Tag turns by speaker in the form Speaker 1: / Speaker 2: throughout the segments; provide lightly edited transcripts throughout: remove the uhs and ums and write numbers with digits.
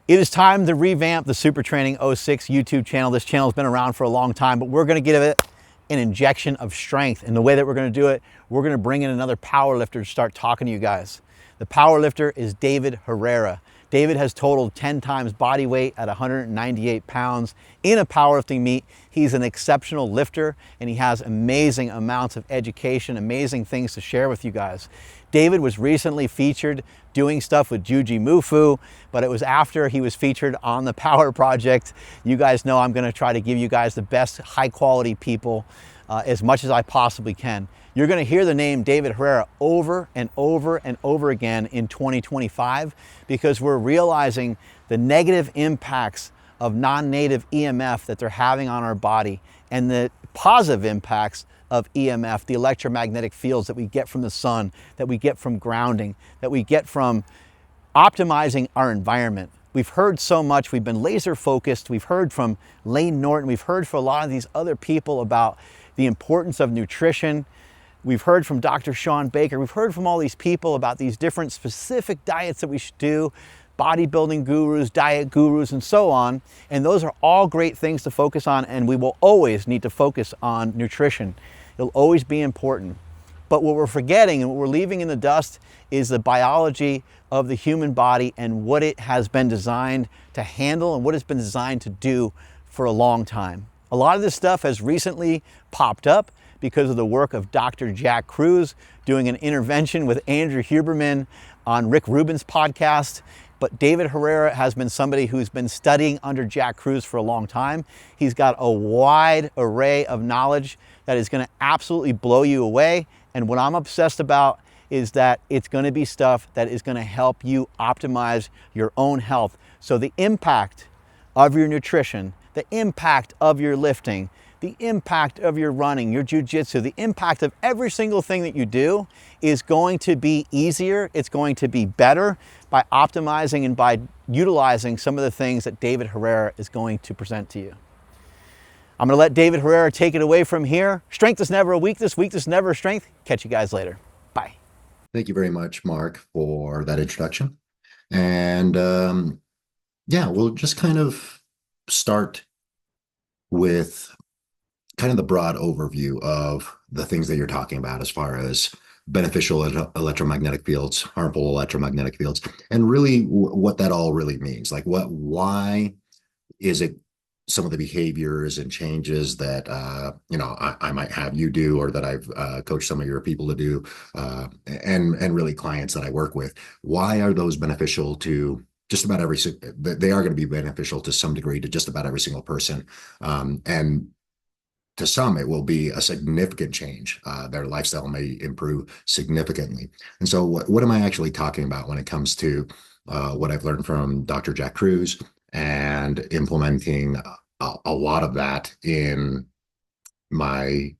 Speaker 1: It is time to revamp the Super Training 06 YouTube channel. This channel has been around for a long time, but we're going to give it an injection of strength. And the way that we're going to do it, we're going to bring in another power lifter to start talking to you guys. The power lifter is David Herrera. David has totaled 10 times body weight at 198 pounds in a powerlifting meet. He's an exceptional lifter and he has amazing amounts of education, amazing things to share with you guys. David was recently featured doing stuff with Juji Mufu, but it was after he was featured on the Power Project. You guys know I'm gonna try to give you guys the best high quality people as much as I possibly can. You're gonna hear the name David Herrera over and over and over again in 2025 because we're realizing the negative impacts of non-native EMF that they're having on our body and the positive impacts of EMF, the electromagnetic fields that we get from the sun, that we get from grounding, that we get from optimizing our environment. We've heard so much, we've been laser focused, we've heard from Lane Norton, we've heard from a lot of these other people about the importance of nutrition. We've heard from Dr. Sean Baker, we've heard from all these people about these different specific diets that we should do, bodybuilding gurus, diet gurus, and so on. And those are all great things to focus on, and we will always need to focus on nutrition. It'll always be important. But what we're forgetting and what we're leaving in the dust is the biology of the human body and what it has been designed to handle and what it's been designed to do for a long time. A lot of this stuff has recently popped up because of the work of Dr. Jack Kruse doing an intervention with Andrew Huberman on Rick Rubin's podcast. But David Herrera has been somebody who's been studying under Jack Kruse for a long time. He's got a wide array of knowledge that is gonna absolutely blow you away. And what I'm obsessed about is that it's gonna be stuff that is gonna help you optimize your own health. So the impact of your nutrition, the impact of your lifting, the impact of your running, your jujitsu, the impact of every single thing that you do is going to be easier. It's going to be better by optimizing and by utilizing some of the things that David Herrera is going to present to you. I'm gonna let David Herrera take it away from here. Strength is never a weakness, weakness never a strength. Catch you guys later. Bye.
Speaker 2: Thank you very much, Mark, for that introduction. And yeah, we'll just kind of start with kind of the broad overview of the things that you're talking about as far as beneficial electromagnetic fields, harmful electromagnetic fields, and really what that all really means. Like why is it some of the behaviors and changes that, I might have you do, or that I've coached some of your people to do, and really clients that I work with, why are those beneficial to just about they are going to be beneficial to some degree to just about every single person. And to some, it will be a significant change. Their lifestyle may improve significantly. And so what am I actually talking about when it comes to what I've learned from Dr. Jack Kruse and implementing a lot of that in my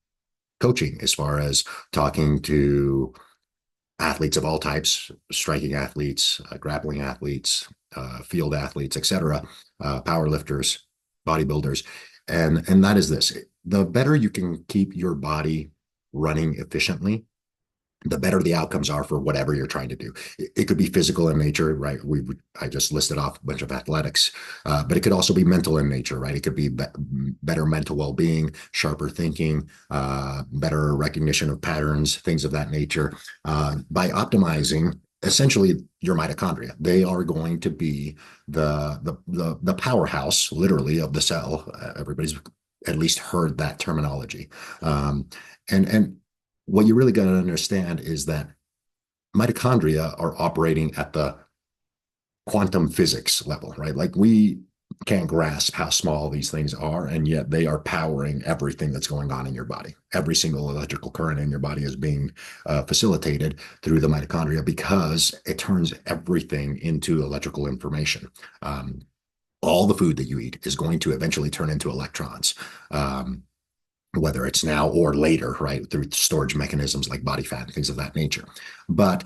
Speaker 2: coaching, as far as talking to athletes of all types, striking athletes, grappling athletes, field athletes, etc., power lifters, bodybuilders. And that is this: the better you can keep your body running efficiently, the better the outcomes are for whatever you're trying to do. It could be physical in nature, right? I just listed off a bunch of athletics, but it could also be mental in nature, right? It could be better mental well-being, sharper thinking, better recognition of patterns, things of that nature. By optimizing essentially your mitochondria, they are going to be the powerhouse, literally, of the cell. Everybody's at least heard that terminology, and what you really got to understand is that mitochondria are operating at the quantum physics level, right? Like, we can't grasp how small these things are, and yet they are powering everything that's going on in your body. Every single electrical current in your body is being facilitated through the mitochondria, because it turns everything into electrical information. All the food that you eat is going to eventually turn into electrons. Whether it's now or later, right, through storage mechanisms like body fat and things of that nature. But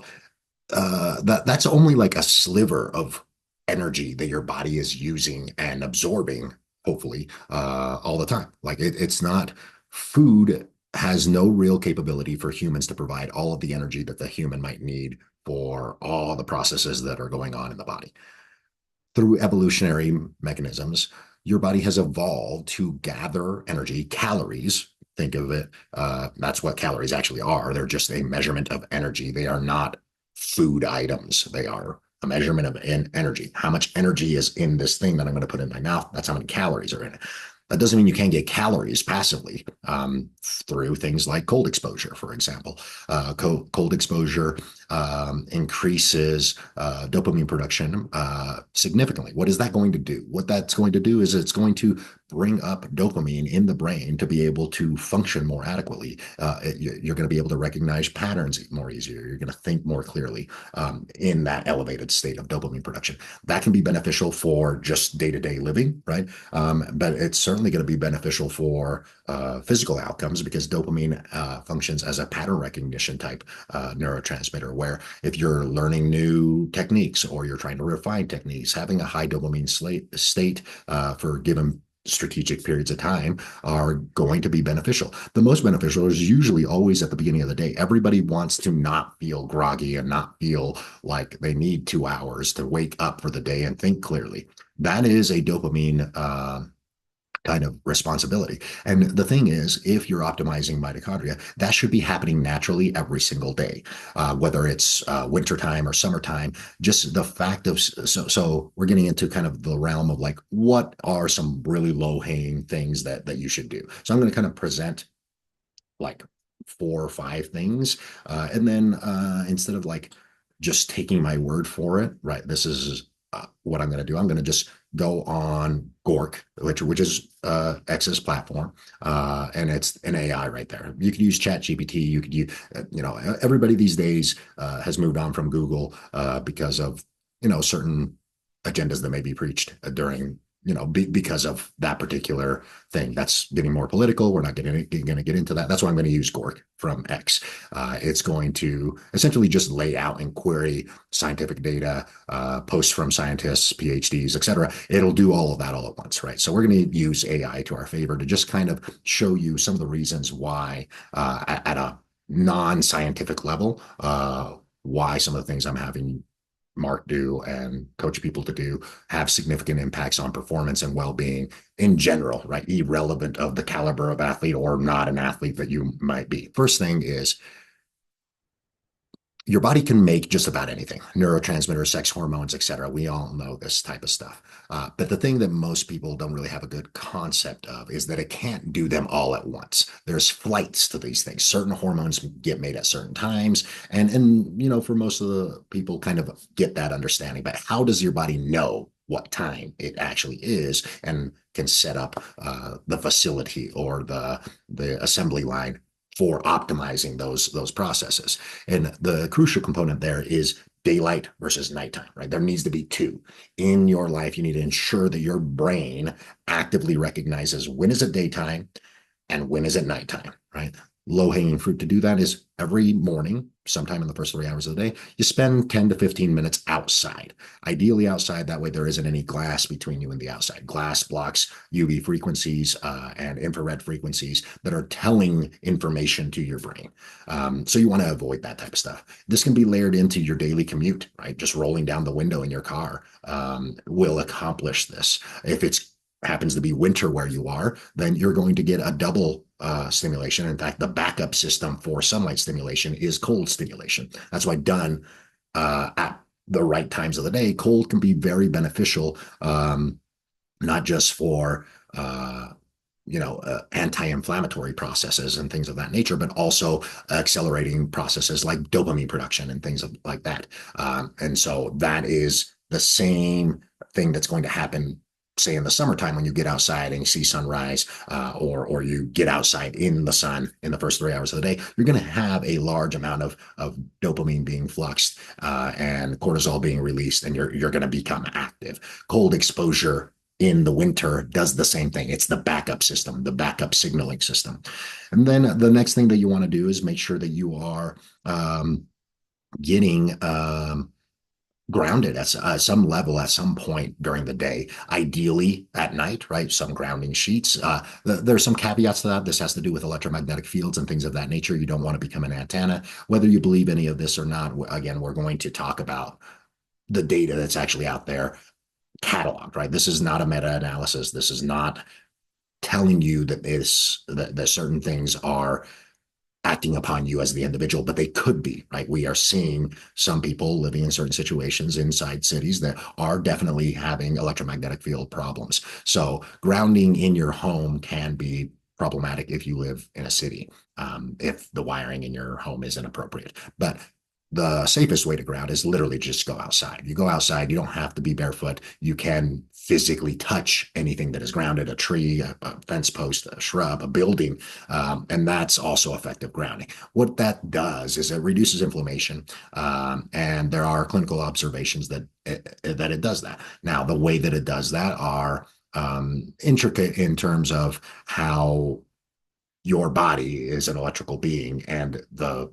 Speaker 2: that's only like a sliver of energy that your body is using and absorbing, hopefully, all the time. Like, it's not, food has no real capability for humans to provide all of the energy that the human might need for all the processes that are going on in the body. through evolutionary mechanisms, your body has evolved to gather energy, calories. Think of it, that's what calories actually are. They're just a measurement of energy. They are not food items. They are a measurement of energy. How much energy is in this thing that I'm going to put in my mouth? That's how many calories are in it. That doesn't mean you can't get calories passively through things like cold exposure, for example. Cold exposure increases dopamine production significantly. What is that going to do? What that's going to do is it's going to bring up dopamine in the brain to be able to function more adequately. You're going to be able to recognize patterns more easier. You're going to think more clearly in that elevated state of dopamine production. That can be beneficial for just day-to-day living, right? But it's certainly going to be beneficial for physical outcomes because dopamine functions as a pattern recognition type neurotransmitter, where if you're learning new techniques or you're trying to refine techniques, having a high dopamine state for given strategic periods of time are going to be beneficial. The most beneficial is usually always at the beginning of the day. Everybody wants to not feel groggy and not feel like they need 2 hours to wake up for the day and think clearly. That is a dopamine kind of responsibility. And the thing is, if you're optimizing mitochondria, that should be happening naturally every single day, whether it's wintertime or summertime. Just the fact of so we're getting into kind of the realm of like, what are some really low hanging things that you should do? So I'm going to kind of present like 4 or 5 things, and then instead of like just taking my word for it, right? This is what I'm going to do. I'm going to just go on Gork, which is X's platform, and it's an AI right there. You could use Chat GPT. You could use, everybody these days has moved on from Google because of certain agendas that may be preached during because of that particular thing. That's getting more political. We're not going to get into that. That's why I'm going to use Gork from X. It's going to essentially just lay out and query scientific data, posts from scientists, PhDs, et cetera. It'll do all of that all at once, right? So we're going to use AI to our favor to just kind of show you some of the reasons why at a non-scientific level, why some of the things I'm having Mark do and coach people to do have significant impacts on performance and well-being in general, right? Irrelevant of the caliber of athlete or not an athlete that you might be. First thing is your body can make just about anything, neurotransmitters, sex hormones, et cetera. We all know this type of stuff. But the thing that most people don't really have a good concept of is that it can't do them all at once. There's flights to these things. Certain hormones get made at certain times. And for most of the people kind of get that understanding. But how does your body know what time it actually is and can set up the facility or the assembly line for optimizing those processes? And the crucial component there is daylight versus nighttime, right? There needs to be two. In your life, you need to ensure that your brain actively recognizes when is it daytime and when is it nighttime, right? Low-hanging fruit to do that is every morning, sometime in the first 3 hours of the day, you spend 10 to 15 minutes outside. Ideally outside, that way there isn't any glass between you and the outside. Glass blocks UV frequencies and infrared frequencies that are telling information to your brain. So you want to avoid that type of stuff. This can be layered into your daily commute, right? Just rolling down the window in your car will accomplish this. If it's happens to be winter where you are, then you're going to get a double stimulation. In fact, the backup system for sunlight stimulation is cold stimulation. That's why done at the right times of the day, cold can be very beneficial, not just for anti-inflammatory processes and things of that nature, but also accelerating processes like dopamine production and things like that. And so that is the same thing that's going to happen, say in the summertime when you get outside and you see sunrise, or you get outside in the sun in the first 3 hours of the day, you're going to have a large amount of dopamine being fluxed and cortisol being released, and you're going to become active. Cold exposure in the winter does the same thing. It's the backup system, the backup signaling system. And then the next thing that you want to do is make sure that you are getting grounded at some level at some point during the day, ideally at night, right? Some grounding sheets. There's some caveats to that. This has to do with electromagnetic fields and things of that nature. You don't want to become an antenna. Whether you believe any of this or not, again, we're going to talk about the data that's actually out there cataloged, right? This is not a meta-analysis. This is not telling you that certain things are acting upon you as the individual, but they could be, right? We are seeing some people living in certain situations inside cities that are definitely having electromagnetic field problems. So grounding in your home can be problematic if you live in a city, if the wiring in your home is inappropriate. But the safest way to ground is literally just go outside. You go outside, you don't have to be barefoot. You can physically touch anything that is grounded, a tree, a fence post, a shrub, a building, and that's also effective grounding. What that does is it reduces inflammation, and there are clinical observations that it does that. Now, the way that it does that are intricate in terms of how your body is an electrical being, and the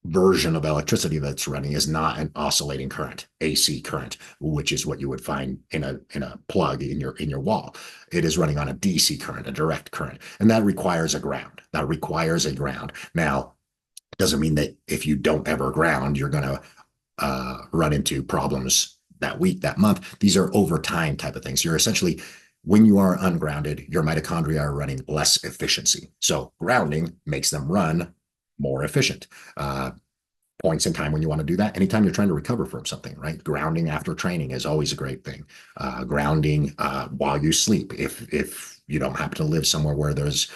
Speaker 2: version of electricity that's running is not an oscillating current, AC current, which is what you would find in a plug in your wall. It is running on a DC current, a direct current, and that requires a ground. That requires a ground. Now, it doesn't mean that if you don't ever ground, you're going to run into problems that week, that month. These are over time type of things. You're essentially, when you are ungrounded, your mitochondria are running less efficiency. So grounding makes them run more efficient. Points in time when you want to do that, anytime you're trying to recover from something, right? Grounding after training is always a great thing. Grounding while you sleep, if you don't happen to live somewhere where there's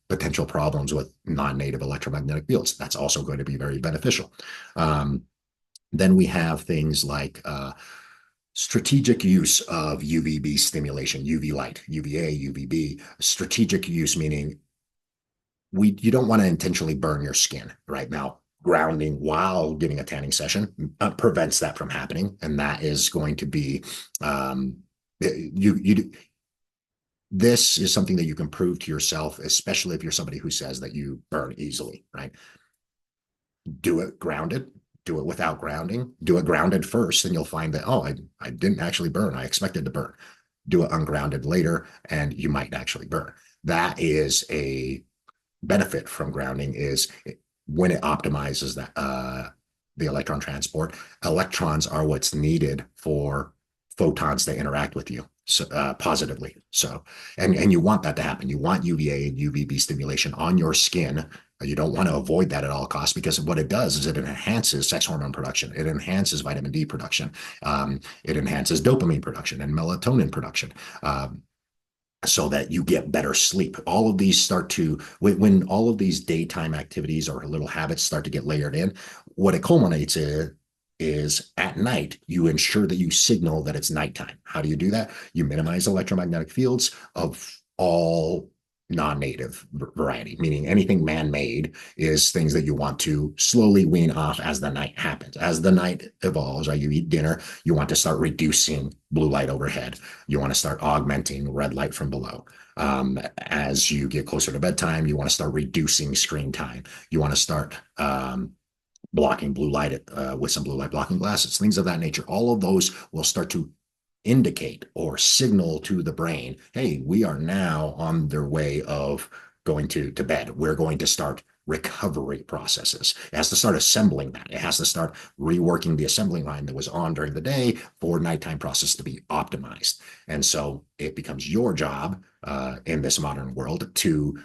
Speaker 2: potential problems with non-native electromagnetic fields, that's also going to be very beneficial. Then we have things like strategic use of UVB stimulation, UV light, UVA, UVB. Strategic use meaning you don't want to intentionally burn your skin. Right now, grounding while getting a tanning session prevents that from happening, and that is going to be this is something that you can prove to yourself, especially if you're somebody who says that you burn easily, right? Do it grounded, do it without grounding, do it grounded first, and you'll find that, oh, I didn't actually burn. I expected to burn. Do it ungrounded later, and you might actually burn. That is a benefit from grounding, is when it optimizes that the electron transport. Electrons are what's needed for photons to interact with you positively. So, and you want that to happen. You want UVA and UVB stimulation on your skin. You don't want to avoid that at all costs, because what it does is it enhances sex hormone production. It enhances vitamin D production. It enhances dopamine production and melatonin production. So that you get better sleep. All of these start to, when all of these daytime activities or little habits start to get layered in, what it culminates in is at night, you ensure that you signal that it's nighttime. How do you do that? You minimize electromagnetic fields of all non-native variety, meaning anything man-made is things that you want to slowly wean off as the night happens. As the night evolves, right, you eat dinner, you want to start reducing blue light overhead. You want to start augmenting red light from below. As you get closer to bedtime, you want to start reducing screen time. You want to start blocking blue light with some blue light blocking glasses, things of that nature. All of those will start to indicate or signal to the brain, hey, we are now on their way of going to bed. We're going to start recovery processes. It has to start assembling that. It has to start reworking the assembly line that was on during the day for nighttime process to be optimized. And so it becomes your job in this modern world to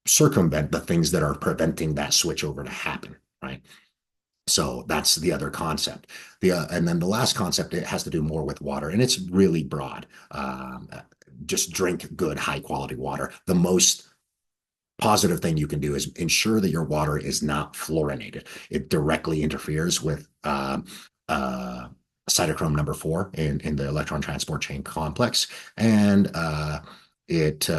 Speaker 2: circumvent the things that are preventing that switch over to happen, right? So that's the other concept. And then the last concept, it has to do more with water, and it's really broad. Just drink good, high quality water. The most positive thing you can do is ensure that your water is not fluorinated. It directly interferes with cytochrome number 4 in the electron transport chain complex, and it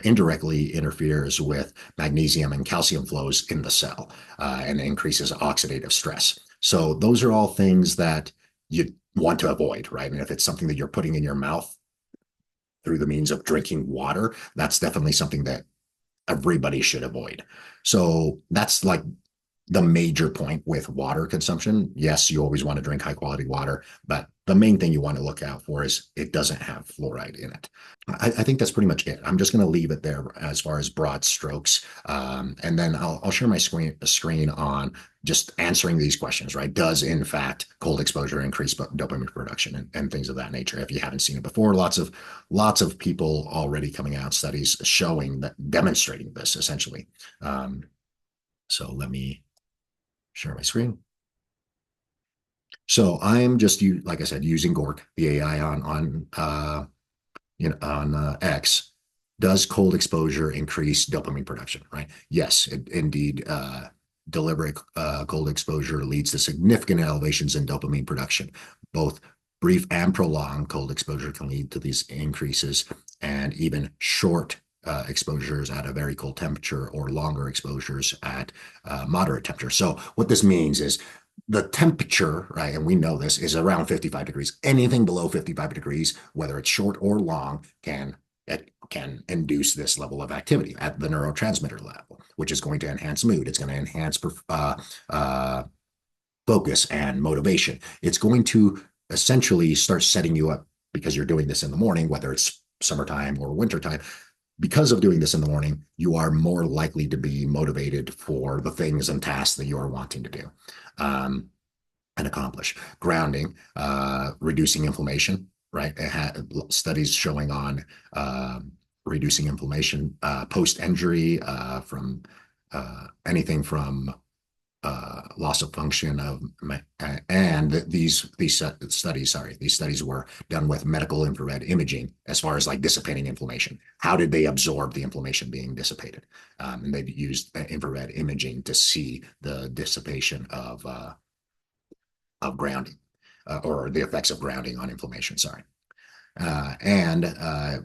Speaker 2: indirectly interferes with magnesium and calcium flows in the cell and increases oxidative stress. So those are all things that you want to avoid, right? And if it's something that you're putting in your mouth through the means of drinking water, that's definitely something that everybody should avoid. So that's like the major point with water consumption. Yes, you always want to drink high quality water, but the main thing you want to look out for is it doesn't have fluoride in it. I think that's pretty much it. I'm just going to leave it there as far as broad strokes. And then I'll share my screen on just answering these questions, right? Does in fact cold exposure increase dopamine production and things of that nature? If you haven't seen it before, lots of people already coming out, studies showing that, demonstrating this essentially. So let me share my screen. So I'm just, like I said, using Gork, the AI on X. Does cold exposure increase dopamine production? Right? Yes, indeed. Deliberate cold exposure leads to significant elevations in dopamine production. Both brief and prolonged cold exposure can lead to these increases, and even short exposures at a very cold temperature or longer exposures at moderate temperature. So what this means is the temperature, right, and we know this, is around 55 degrees. Anything below 55 degrees, whether it's short or long, can induce this level of activity at the neurotransmitter level, which is going to enhance mood. It's going to enhance focus and motivation. It's going to essentially start setting you up, because you're doing this in the morning, whether it's summertime or wintertime. Because of doing this in the morning, you are more likely to be motivated for the things and tasks that you are wanting to do and accomplish. Grounding, reducing inflammation, right? It had studies showing on reducing inflammation post-injury from anything from loss of function of, and these studies were done with medical infrared imaging as far as like dissipating inflammation. How did they absorb the inflammation being dissipated? And they used infrared imaging to see the dissipation of grounding or the effects of grounding on inflammation. And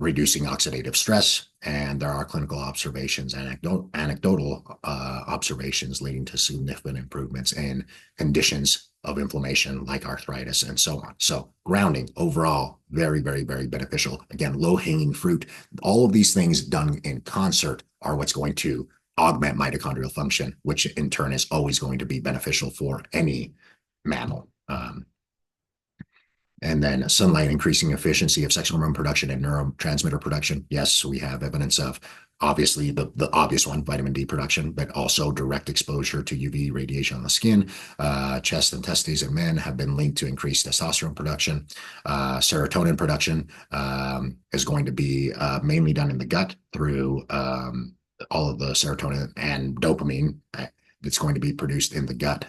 Speaker 2: reducing oxidative stress. And there are clinical observations, anecdotal observations leading to significant improvements in conditions of inflammation like arthritis and so on. So grounding overall, very, very, very beneficial. Again, low-hanging fruit. All of these things done in concert are what's going to augment mitochondrial function, which in turn is always going to be beneficial for any mammal. And then sunlight increasing efficiency of sexual hormone production and neurotransmitter production. Yes, we have evidence of obviously the obvious one, vitamin D production, but also direct exposure to UV radiation on the skin. Chest and testes in men have been linked to increased testosterone production. Serotonin production is going to be mainly done in the gut through all of the serotonin and dopamine that's going to be produced in the gut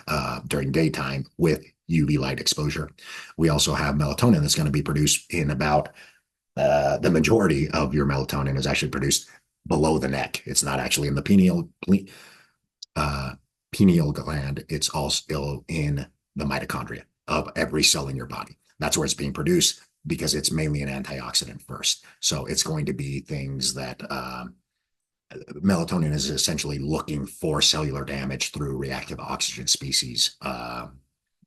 Speaker 2: during daytime with UV light exposure. We also have melatonin that's going to be produced in about the majority of your melatonin is actually produced below the neck. It's not actually in the pineal gland. It's all still in the mitochondria of every cell in your body. That's where it's being produced because it's mainly an antioxidant first. So it's going to be things that melatonin is essentially looking for cellular damage through reactive oxygen species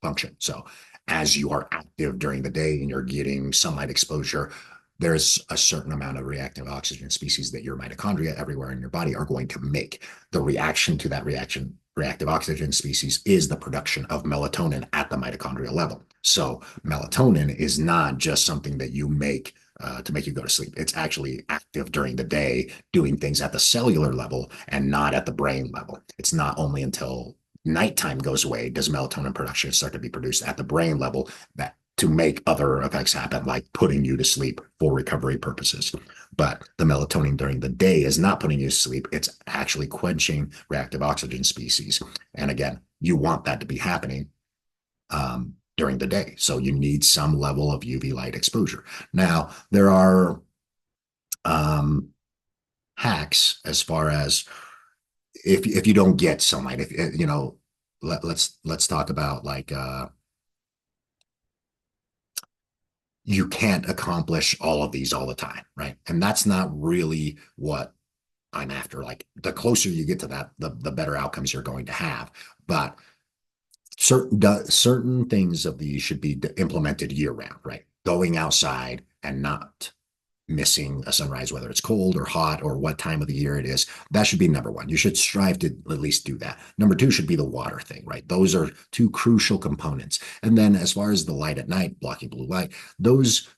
Speaker 2: function. So as you are active during the day and you're getting sunlight exposure, there's a certain amount of reactive oxygen species that your mitochondria everywhere in your body are going to make. The reaction to that reactive oxygen species is the production of melatonin at the mitochondrial level. So melatonin is not just something that you make to make you go to sleep. It's actually active during the day, doing things at the cellular level and not at the brain level. It's not only until nighttime goes away does melatonin production start to be produced at the brain level that to make other effects happen, like putting you to sleep for recovery purposes. But the melatonin during the day is not putting you to sleep. It's actually quenching reactive oxygen species. And again, you want that to be happening during the day. So you need some level of UV light exposure. Now, there are hacks as far as if you don't get sunlight, if you know, let's talk about like you can't accomplish all of these all the time, right? And that's not really what I'm after. Like the closer you get to that, the better outcomes you're going to have. But certain things of these should be implemented year round, right? Going outside and not missing a sunrise, whether it's cold or hot or what time of the year it is. That should be number one. You should strive to at least do that. Number two should be the water thing, right? Those are two crucial components. And then as far as the light at night, blocking blue light, those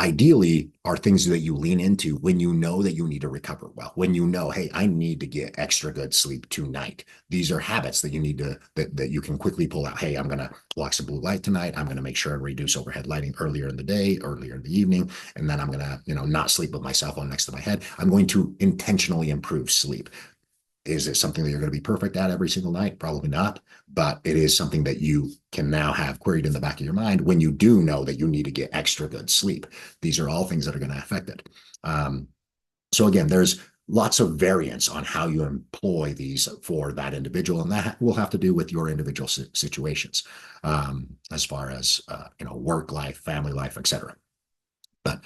Speaker 2: ideally are things that you lean into when you know that you need to recover well, when you know, hey, I need to get extra good sleep tonight. These are habits that you need to, that you can quickly pull out. Hey, I'm going to block some blue light tonight. I'm going to make sure I reduce overhead lighting earlier in the day, earlier in the evening. And then I'm going to, not sleep with my cell phone next to my head. I'm going to intentionally improve sleep. Is it something that you're going to be perfect at every single night? Probably not, but it is something that you can now have queried in the back of your mind when you do know that you need to get extra good sleep. These are all things that are going to affect it. So again, there's lots of variance on how you employ these for that individual, and that will have to do with your individual situations, as far as work life, family life, etc. But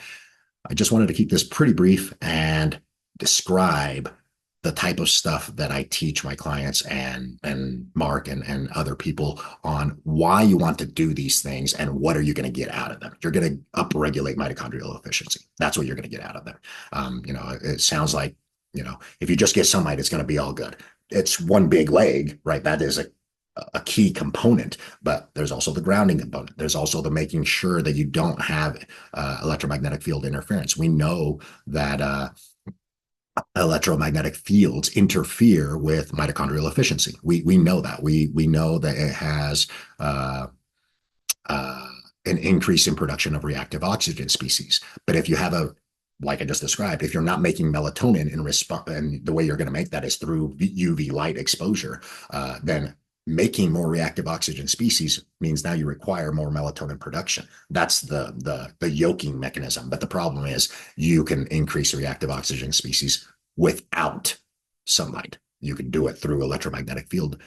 Speaker 2: I just wanted to keep this pretty brief and describe the type of stuff that I teach my clients and Mark and other people on why you want to do these things and what are you going to get out of them. You're going to upregulate mitochondrial efficiency. That's what you're going to get out of them. It sounds like, if you just get sunlight, it's going to be all good. It's one big leg, right? That is a key component, but there's also the grounding component. There's also the making sure that you don't have electromagnetic field interference. We know that electromagnetic fields interfere with mitochondrial efficiency. We know that. We know that it has an increase in production of reactive oxygen species. But if you have like I just described, if you're not making melatonin in response, and the way you're going to make that is through UV light exposure, then making more reactive oxygen species means now you require more melatonin production. That's the yoking mechanism. But the problem is you can increase reactive oxygen species without sunlight. You can do it through electromagnetic field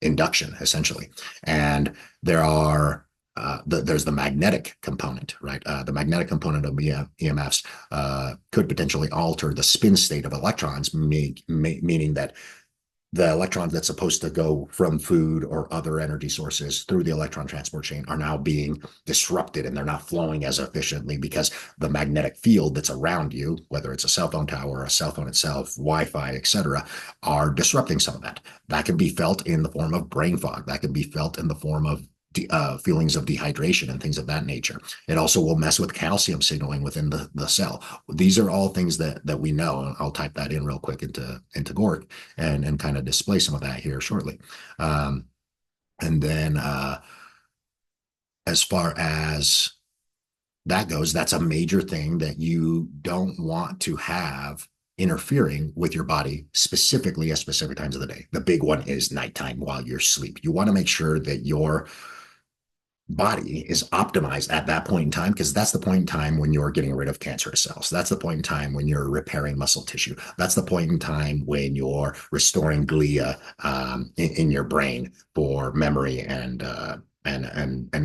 Speaker 2: induction, essentially. And there's the magnetic component, right? The magnetic component of EMFs could potentially alter the spin state of electrons, meaning that the electrons that's supposed to go from food or other energy sources through the electron transport chain are now being disrupted, and they're not flowing as efficiently because the magnetic field that's around you, whether it's a cell phone tower, a cell phone itself, Wi-Fi, etc., are disrupting some of that. That can be felt in the form of brain fog. That can be felt in the form of feelings of dehydration and things of that nature. It also will mess with calcium signaling within the cell. These are all things that we know. I'll type that in real quick into Gork and kind of display some of that here shortly. And then as far as that goes, that's a major thing that you don't want to have interfering with your body specifically at specific times of the day. The big one is nighttime while you're asleep. You want to make sure that your body is optimized at that point in time, because that's the point in time when you're getting rid of cancerous cells. That's the point in time when you're repairing muscle tissue. That's the point in time when you're restoring glia in your brain for memory and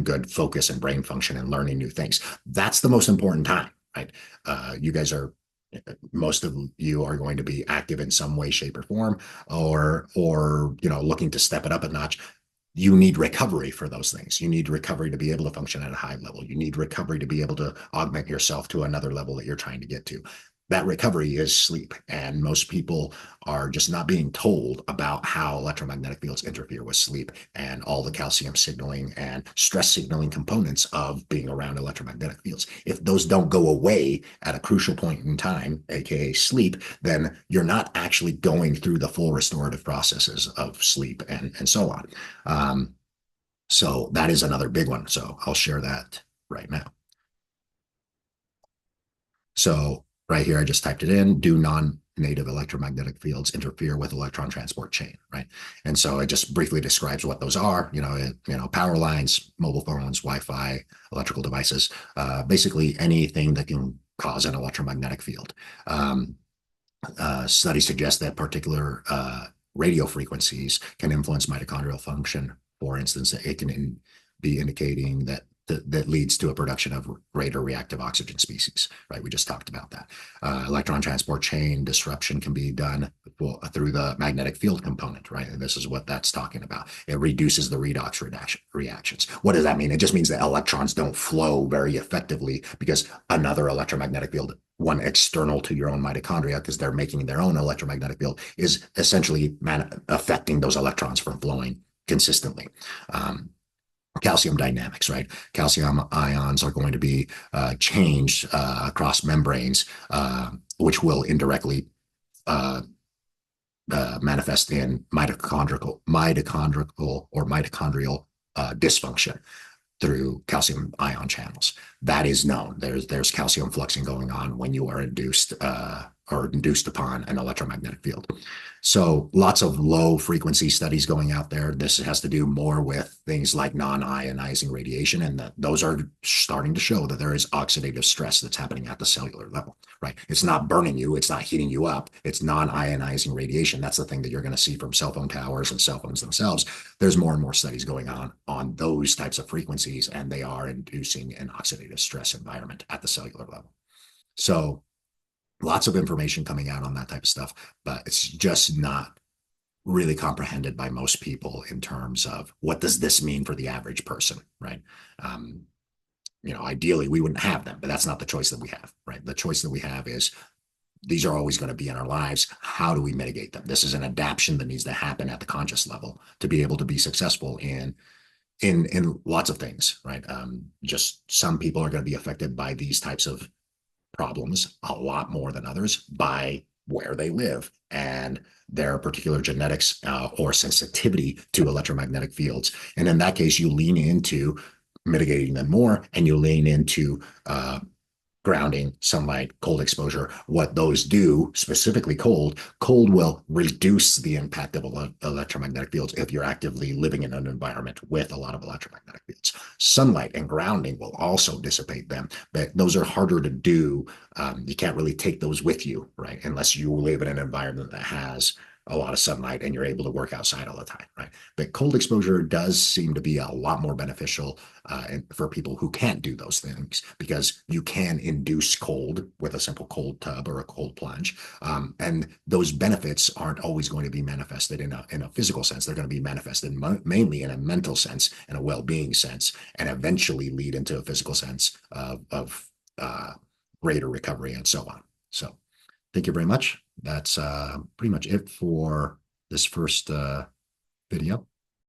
Speaker 2: good focus and brain function and learning new things. That's the most important time, right? Most of you are going to be active in some way, shape, or form, or looking to step it up a notch. You need recovery for those things. You need recovery to be able to function at a high level. You need recovery to be able to augment yourself to another level that you're trying to get to. That recovery is sleep. And most people are just not being told about how electromagnetic fields interfere with sleep and all the calcium signaling and stress signaling components of being around electromagnetic fields. If those don't go away at a crucial point in time, aka sleep, then you're not actually going through the full restorative processes of sleep and so on. So that is another big one. So I'll share that right now. So right here, I just typed it in. Do non-native electromagnetic fields interfere with electron transport chain, right? And so it just briefly describes what those are. Power lines, mobile phones, Wi-Fi, electrical devices, basically anything that can cause an electromagnetic field. Studies suggest that particular radio frequencies can influence mitochondrial function. For instance, it can be indicating that that leads to a production of greater reactive oxygen species, right? We just talked about that. Electron transport chain disruption can be done through the magnetic field component, right? And this is what that's talking about. It reduces the redox reactions. What does that mean? It just means that electrons don't flow very effectively because another electromagnetic field, one external to your own mitochondria, because they're making their own electromagnetic field, is essentially affecting those electrons from flowing consistently. Calcium dynamics, right? Calcium ions are going to be changed across membranes, which will indirectly manifest in mitochondrial or mitochondrial dysfunction through calcium ion channels. That is known. There's calcium fluxing going on when you are induced upon an electromagnetic field. So lots of low frequency studies going out there. This has to do more with things like non-ionizing radiation, and those are starting to show that there is oxidative stress that's happening at the cellular level, right? It's not burning you, it's not heating you up, it's non-ionizing radiation. That's the thing that you're going to see from cell phone towers and cell phones themselves. There's more and more studies going on those types of frequencies, and they are inducing an oxidative stress environment at the cellular level. So lots of information coming out on that type of stuff, but it's just not really comprehended by most people in terms of what does this mean for the average person, right? Ideally we wouldn't have them, but that's not the choice that we have, right? The choice that we have is these are always going to be in our lives. How do we mitigate them? This is an adaptation that needs to happen at the conscious level to be able to be successful in lots of things, right? Just some people are going to be affected by these types of problems a lot more than others by where they live and their particular genetics or sensitivity to electromagnetic fields. And in that case, you lean into mitigating them more, and you lean into grounding, sunlight, cold exposure. What those do, specifically cold will reduce the impact of electromagnetic fields if you're actively living in an environment with a lot of electromagnetic fields. Sunlight and grounding will also dissipate them, but those are harder to do. You can't really take those with you, right? Unless you live in an environment that has a lot of sunlight and you're able to work outside all the time, right? But cold exposure does seem to be a lot more beneficial for people who can't do those things, because you can induce cold with a simple cold tub or a cold plunge. And those benefits aren't always going to be manifested in a physical sense. They're going to be manifested mainly in a mental sense and a well-being sense, and eventually lead into a physical sense of greater recovery and so on. So thank you very much. That's pretty much it for this first video.